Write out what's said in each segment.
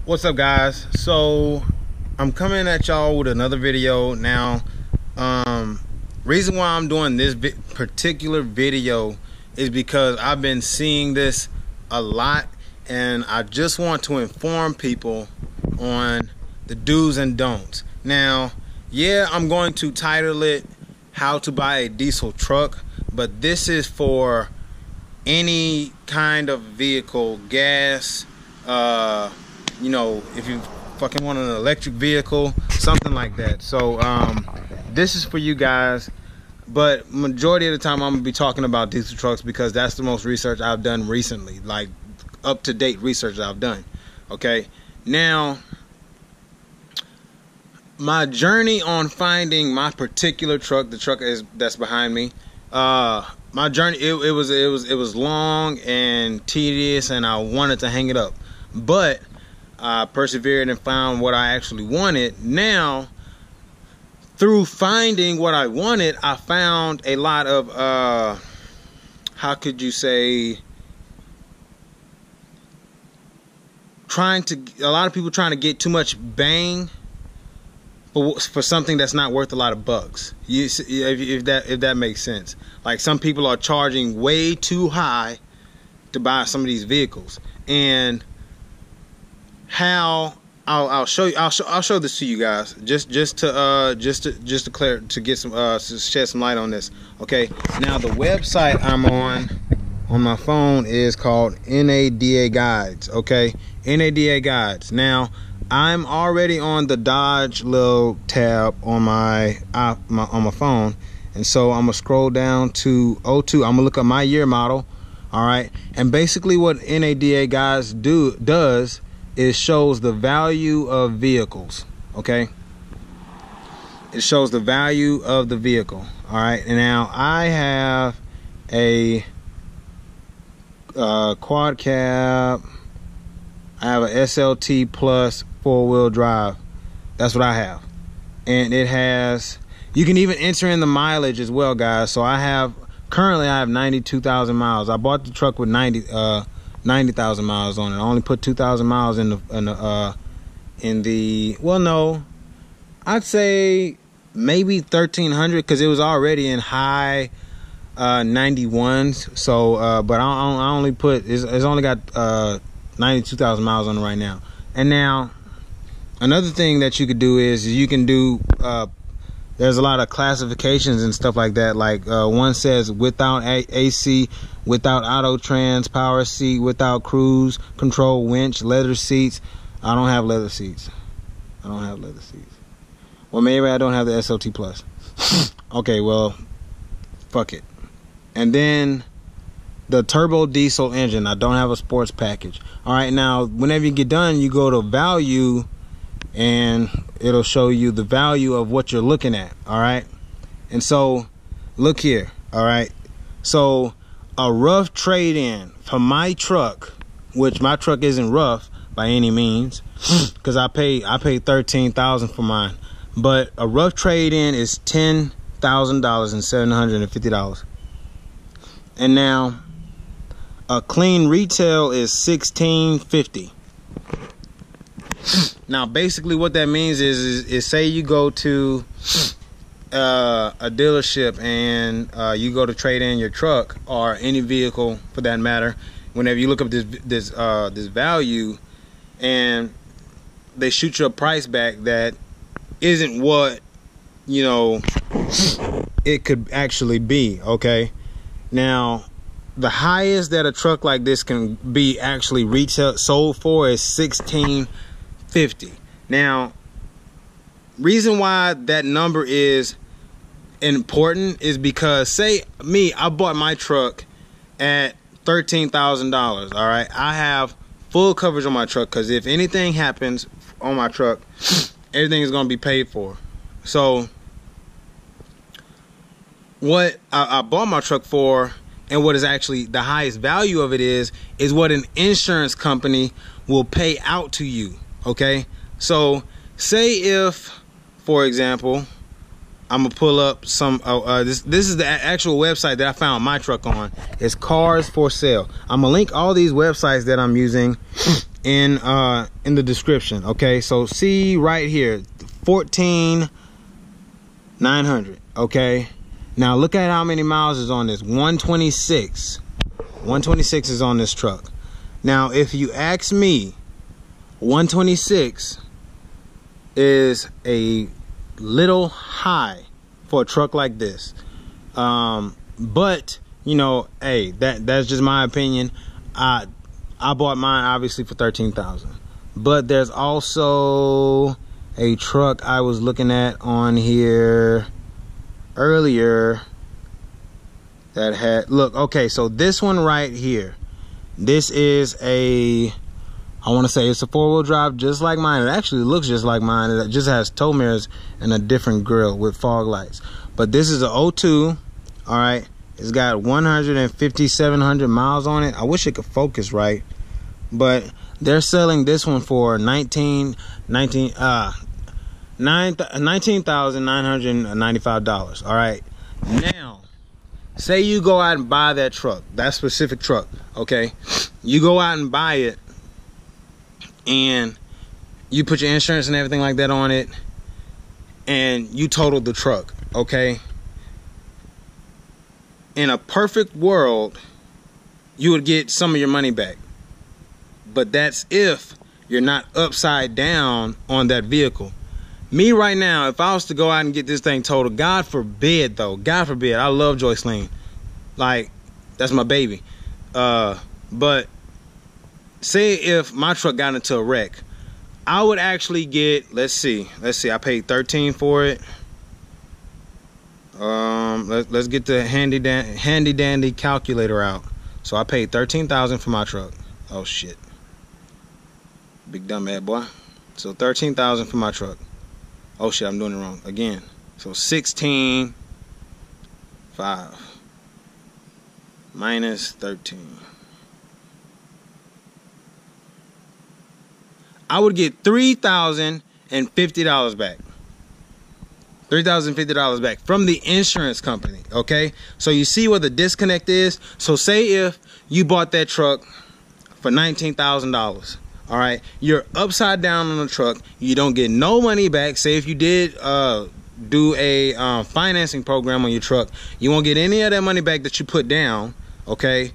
What's up, guys? So I'm coming at y'all with another video now. Reason why I'm doing this particular video is because I've been seeing this a lot, and I just want to inform people on the do's and don'ts. Now, yeah, I'm going to title it how to buy a diesel truck, but this is for any kind of vehicle, gas, you know, if you fucking want an electric vehicle, something like that. So this is for you guys, but majority of the time I'm gonna be talking about diesel trucks because that's the most research I've done recently, like up-to-date research I've done. Okay, now my journey on finding my particular truck, the truck that's behind me, my journey, it was long and tedious, and I wanted to hang it up, but I persevered and found what I actually wanted. Now, through finding what I wanted, I found a lot of how could you say, a lot of people trying to get too much bang for something that's not worth a lot of bucks. You see, if that makes sense. Like, some people are charging way too high to buy some of these vehicles, and how I'll show this to you guys just to get some to shed some light on this. Okay, now the website I'm on my phone is called NADA Guides. Okay, NADA Guides. Now, I'm already on the Dodge little tab on my phone, and so I'm gonna scroll down to 02. I'm gonna look up my year model. All right, and basically what NADA Guides does is shows the value of vehicles. Okay, it shows the value of the vehicle. All right, and now I have a quad cab. I have a SLT plus 4-wheel drive. That's what I have, and it has, you can even enter in the mileage as well, guys. So currently I have 92,000 miles. I bought the truck with 90,000 miles on it. I only put 2,000 miles in the well, no, I'd say maybe 1,300, because it was already in high 91s. So but I only put, it's only got 92,000 miles on it right now. And now another thing that you could do is you can do there's a lot of classifications and stuff like that. Like one says without AC, without auto trans, power seat, without cruise control, winch, leather seats. I don't have leather seats. Well, maybe I don't have the SLT plus. Okay, well, fuck it. And then the turbo diesel engine. I don't have a sports package. All right, now whenever you get done, you go to value, and it'll show you the value of what you're looking at. All right, and so look here. All right, so a rough trade-in for my truck, which my truck isn't rough by any means, because I paid $13,000 for mine, but a rough trade-in is $10,000 and $750. And now a clean retail is $1,650. Now, basically what that means is say you go to a dealership and you go to trade in your truck, or any vehicle for that matter. Whenever you look up this value, and they shoot you a price back that isn't what, you know, it could actually be. Okay, now the highest that a truck like this can be actually retail sold for is $1,650. Now, reason why that number is important is because, say me, I bought my truck at $13,000. all right, I have full coverage on my truck, because if anything happens on my truck, everything is going to be paid for. So what I bought my truck for, and what is actually the highest value of it is what an insurance company will pay out to you. Okay, so say if, for example, I'm gonna pull up some this is the actual website that I found my truck on. It's Cars for Sale. I'm gonna link all these websites that I'm using in the description. Okay, so see right here, 14,900. Okay, now look at how many miles is on this. 126. 126 is on this truck. Now if you ask me, 126 is a little high for a truck like this, but you know, hey, that's just my opinion. I bought mine obviously for 13,000, but there's also a truck I was looking at on here earlier that had, look, okay, so this one right here, this is a, I want to say it's a 4-wheel drive just like mine. It actually looks just like mine. It just has tow mirrors and a different grille with fog lights. But this is a 02. All right, it's got 1,700 miles on it. I wish it could focus right, but they're selling this one for $19,995. All right, now say you go out and buy that truck, that specific truck. Okay, you go out and buy it, and you put your insurance and everything like that on it, and you total the truck. Okay, in a perfect world, you would get some of your money back, but that's if you're not upside down on that vehicle. Me right now, if I was to go out and get this thing totaled, God forbid though, God forbid, I love Joycelyn, like that's my baby, but say if my truck got into a wreck, I would actually get, let's see, I paid 13 for it. Let's get the handy dandy calculator out. So I paid 13,000 for my truck. Oh shit, big dumb bad boy. So 13,000 for my truck. Oh shit, I'm doing it wrong again. So 16,500 minus 13. I would get $3,050 back. $3,050 back from the insurance company. Okay, so you see where the disconnect is. So say if you bought that truck for $19,000. all right, you're upside down on the truck, you don't get no money back. Say if you did do a financing program on your truck, you won't get any of that money back that you put down. Okay,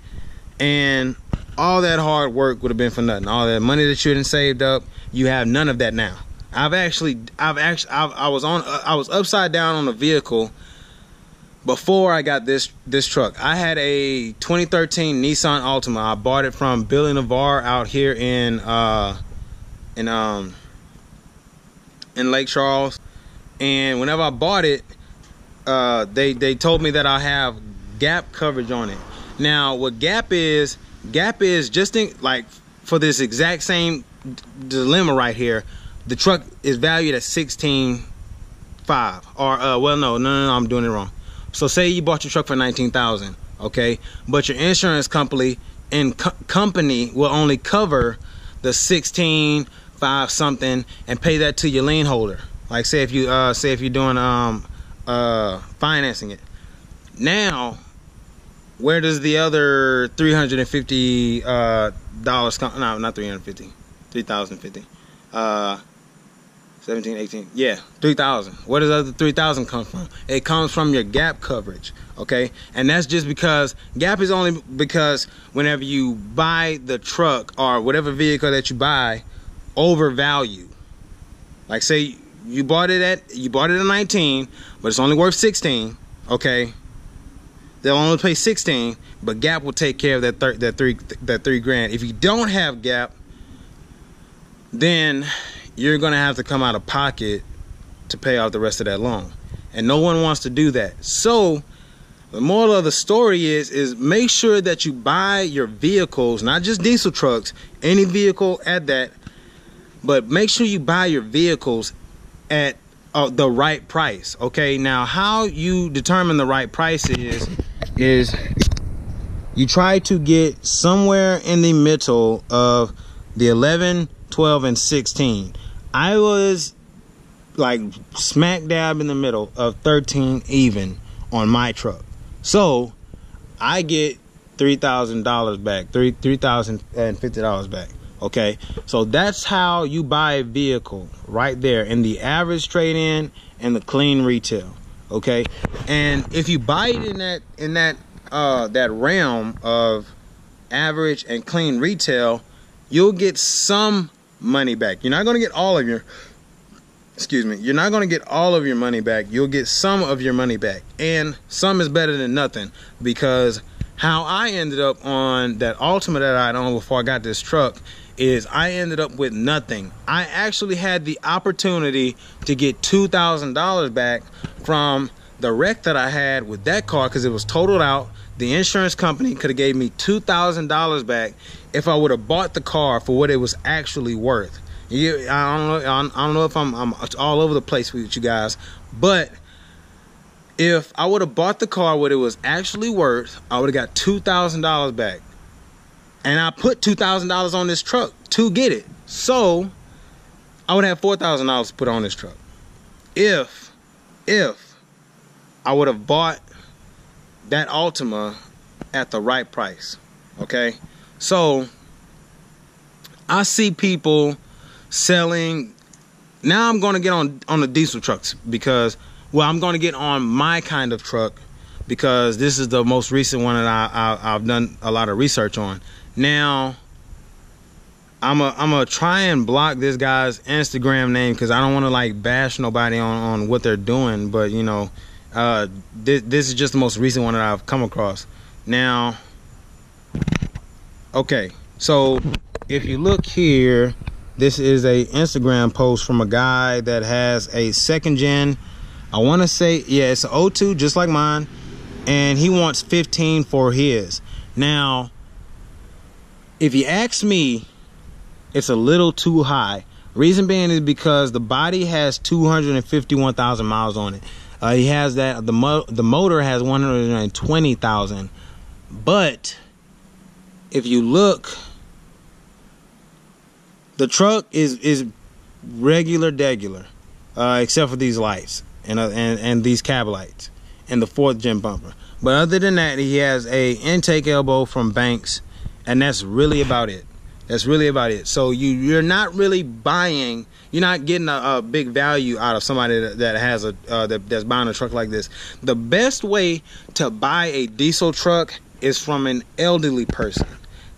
and all that hard work would have been for nothing. All that money that you hadn't saved up, you have none of that now. I was upside down on the vehicle before I got this truck. I had a 2013 Nissan Altima. I bought it from Billy Navarre out here in Lake Charles. And whenever I bought it, they told me that I have gap coverage on it. Now, what gap is just like for this exact same dilemma right here. The truck is valued at $16,500, or well, no, I'm doing it wrong. So say you bought your truck for $19,000, okay, but your insurance company will only cover the $16,500 something and pay that to your lien holder. Like say if you're doing financing it. Now, where does the other $350 come? No, not 350, 3,050. 17, 18, yeah, 3,000. Where does the other 3,000 come from? It comes from your gap coverage, okay? And that's just because gap is only because whenever you buy the truck or whatever vehicle that you buy overvalue. Like say you bought it at 19, but it's only worth 16, okay? They'll only pay 16, but gap will take care of that three grand. If you don't have gap, then you're gonna have to come out of pocket to pay off the rest of that loan, and no one wants to do that. So the moral of the story is make sure that you buy your vehicles, not just diesel trucks, any vehicle at that, but make sure you buy your vehicles at the right price. Okay, now how you determine the right price is you try to get somewhere in the middle of the 11, 12, and 16. I was like smack dab in the middle of 13 even on my truck. So I get $3,000 back, $3,050 back. Okay, so that's how you buy a vehicle right there, in the average trade-in and the clean retail. Okay, and if you buy it in that realm of average and clean retail, you'll get some money back. You're not going to get all of your, you're not going to get all of your money back. You'll get some of your money back, and some is better than nothing, because how I ended up on that Altima that I owned before I got this truck is I ended up with nothing. I actually had the opportunity to get $2,000 back from the wreck that I had with that car, because it was totaled out. The insurance company could have gave me $2,000 back if I would have bought the car for what it was actually worth. I don't know if I'm all over the place with you guys, but if I would have bought the car what it was actually worth, I would have got $2,000 back. And I put $2,000 on this truck to get it. So I would have $4,000 to put on this truck. If I would have bought that Altima at the right price. Okay? So I see people selling. Now I'm going to get on the diesel trucks, because, well, I'm going to get on my kind of truck, because this is the most recent one that I've done a lot of research on. Now, I'm gonna try and block this guy's Instagram name, because I don't want to like bash nobody on what they're doing. But you know, this is just the most recent one that I've come across. Now, okay, so if you look here, this is a Instagram post from a guy that has a second gen. I want to say, yeah, it's an O2 just like mine, and he wants 15 for his. Now, if you ask me, it's a little too high. Reason being is because the body has 251,000 miles on it. He has that. The motor has 120,000. But if you look, the truck is regular degular, except for these lights and these cab lights and the 4th gen bumper. But other than that, he has a intake elbow from Banks. And that's really about it. That's really about it. So you're not really buying. You're not getting a big value out of somebody that has that's buying a truck like this. The best way to buy a diesel truck is from an elderly person.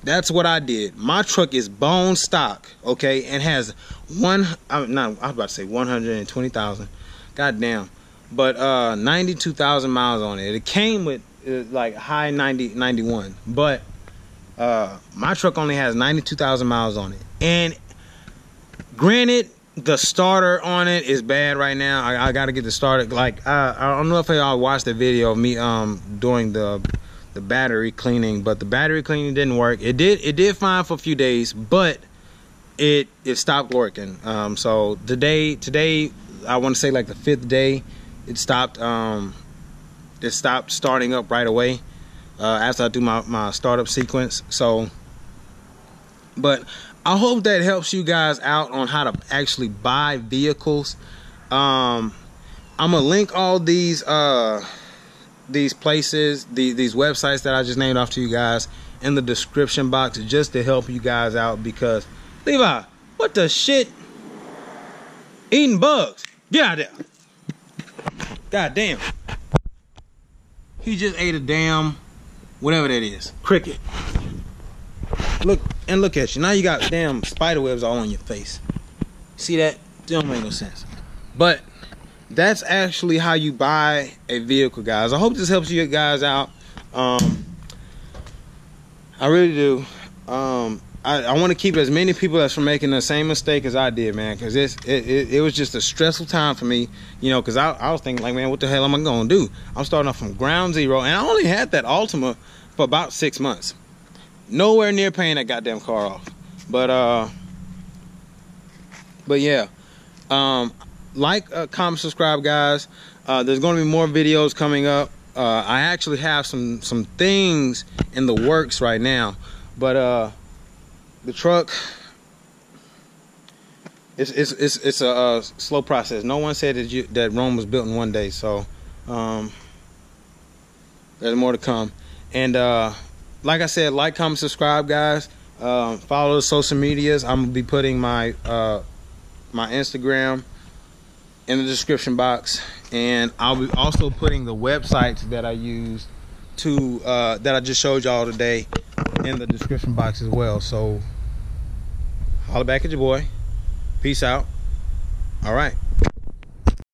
That's what I did. My truck is bone stock, okay, and has I was about to say 120,000. God damn. But 92,000 miles on it. It came with like high 91, but my truck only has 92,000 miles on it. And granted, the starter on it is bad right now. I got to get the starter. Like, I don't know if y'all watched the video of me doing the battery cleaning, but the battery cleaning didn't work. It did fine for a few days, but it stopped working. So today I want to say like the 5th day, it stopped starting up right away. After I do my startup sequence. So, but I hope that helps you guys out on how to actually buy vehicles. I'm gonna link all these places, these websites that I just named off to you guys in the description box, just to help you guys out. Because Levi, what the shit? Eating bugs. Get out of there. God damn. He just ate a damn whatever that is, cricket. Look at you now. You got damn spider webs all on your face. See that? Don't make no sense. But that's actually how you buy a vehicle, guys. I hope this helps you guys out. I really do. I want to keep as many people that's from making the same mistake as I did, man, because it was just a stressful time for me, you know, because I was thinking like, man, what the hell am I gonna do? I'm starting off from ground zero, and I only had that Altima for about 6 months. Nowhere near paying that goddamn car off. But yeah, like, comment, subscribe, guys. There's going to be more videos coming up. I actually have some things in the works right now, but the truck, it's a slow process. No one said that Rome was built in one day, so there's more to come. And like I said, like, comment, subscribe, guys. Follow the social medias. I'm gonna be putting my my Instagram in the description box, and I'll be also putting the websites that I used to that I just showed y'all today in the description box as well. So holler back at your boy. Peace out. All right.